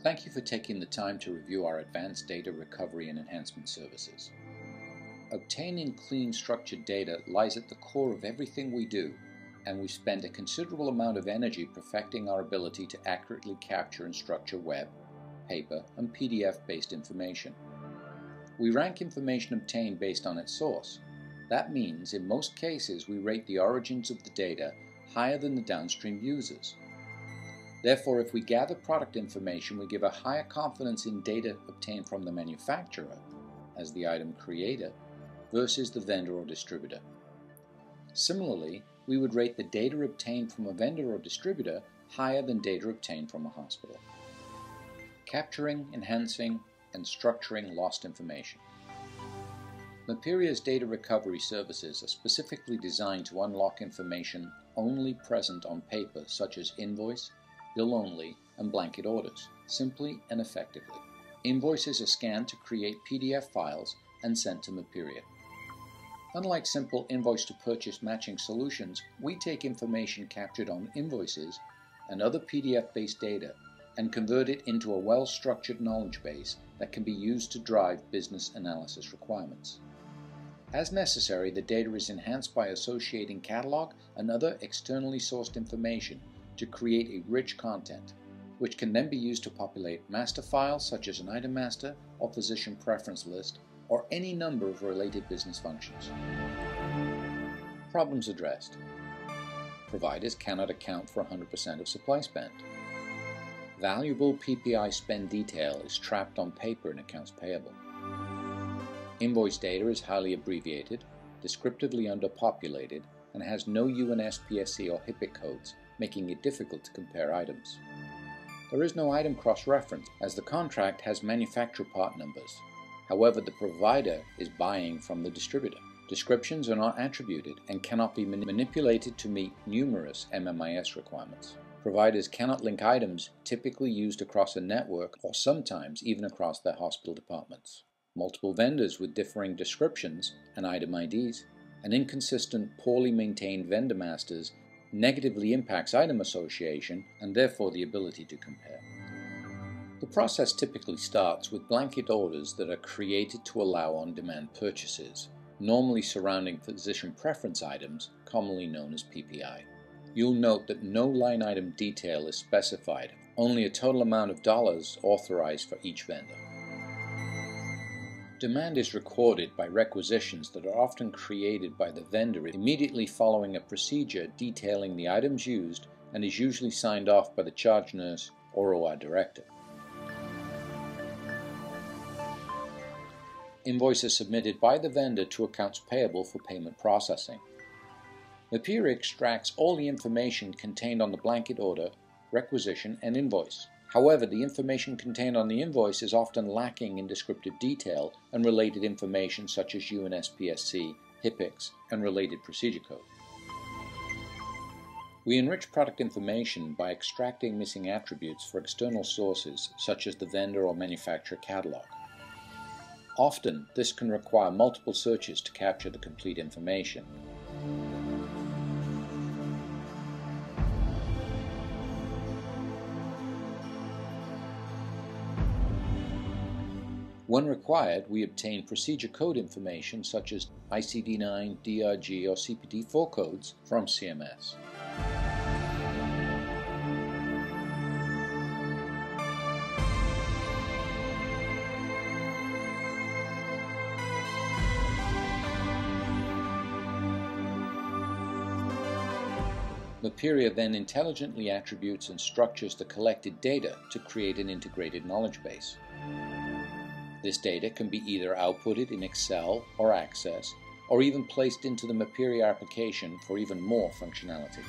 Thank you for taking the time to review our advanced data recovery and enhancement services. Obtaining clean, structured data lies at the core of everything we do, and we spend a considerable amount of energy perfecting our ability to accurately capture and structure web, paper, and PDF-based information. We rank information obtained based on its source. That means, in most cases, we rate the origins of the data higher than the downstream users. Therefore, if we gather product information, we give a higher confidence in data obtained from the manufacturer, as the item creator, versus the vendor or distributor. Similarly, we would rate the data obtained from a vendor or distributor higher than data obtained from a hospital. Capturing, enhancing, and structuring lost information. Mapiria's data recovery services are specifically designed to unlock information only present on paper, such as invoice, bill only, and blanket orders, simply and effectively. Invoices are scanned to create PDF files and sent to Mapiria. Unlike simple invoice-to-purchase matching solutions, we take information captured on invoices and other PDF-based data and convert it into a well-structured knowledge base that can be used to drive business analysis requirements. As necessary, the data is enhanced by associating catalog and other externally sourced information to create a rich content, which can then be used to populate master files such as an item master or physician preference list, or any number of related business functions. Problems addressed. Providers cannot account for 100% of supply spend. Valuable PPI spend detail is trapped on paper in accounts payable. Invoice data is highly abbreviated, descriptively underpopulated, and has no UNSPSC or HIPIC codes, making it difficult to compare items. There is no item cross-reference, as the contract has manufacturer part numbers. However, the provider is buying from the distributor. Descriptions are not attributed and cannot be manipulated to meet numerous MMIS requirements. Providers cannot link items typically used across a network or sometimes even across their hospital departments. Multiple vendors with differing descriptions and item IDs, and inconsistent, poorly maintained vendor masters negatively impacts item association and therefore the ability to compare. The process typically starts with blanket orders that are created to allow on-demand purchases, normally surrounding physician preference items, commonly known as PPI. You'll note that no line item detail is specified, only a total amount of dollars authorized for each vendor. Demand is recorded by requisitions that are often created by the vendor immediately following a procedure detailing the items used and is usually signed off by the charge nurse or OR director. Invoice is submitted by the vendor to accounts payable for payment processing. Mapiria extracts all the information contained on the blanket order, requisition, and invoice. However, the information contained on the invoice is often lacking in descriptive detail and related information such as UNSPSC, HIPICs, and related procedure code. We enrich product information by extracting missing attributes for external sources such as the vendor or manufacturer catalog. Often, this can require multiple searches to capture the complete information. When required, we obtain procedure code information such as ICD-9, DRG, or CPT-4 codes from CMS. Mapiria then intelligently attributes and structures the collected data to create an integrated knowledge base. This data can be either outputted in Excel or Access, or even placed into the Mapiria application for even more functionality.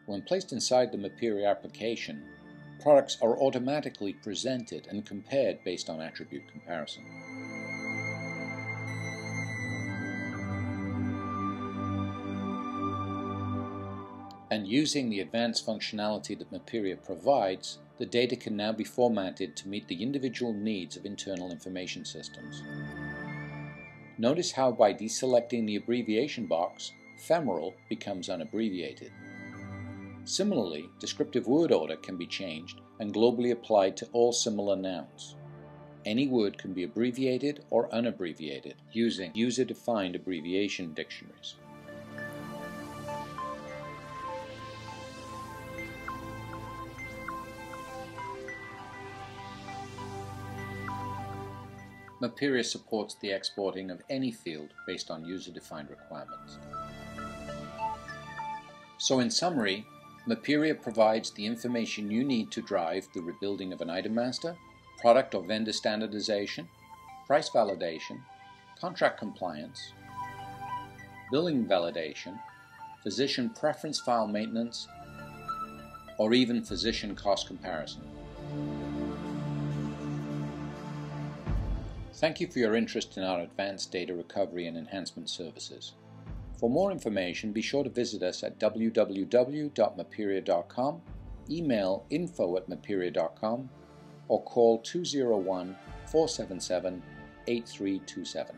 When placed inside the Mapiria application, products are automatically presented and compared based on attribute comparison. And using the advanced functionality that Mapiria provides, the data can now be formatted to meet the individual needs of internal information systems. Notice how by deselecting the abbreviation box, femoral becomes unabbreviated. Similarly, descriptive word order can be changed and globally applied to all similar nouns. Any word can be abbreviated or unabbreviated using user-defined abbreviation dictionaries. Maperia supports the exporting of any field based on user-defined requirements. So in summary, Maperia provides the information you need to drive the rebuilding of an item master, product or vendor standardization, price validation, contract compliance, billing validation, physician preference file maintenance, or even physician cost comparison. Thank you for your interest in our advanced data recovery and enhancement services. For more information, be sure to visit us at www.maperia.com, email info@maperia.com, or call 201-477-8327.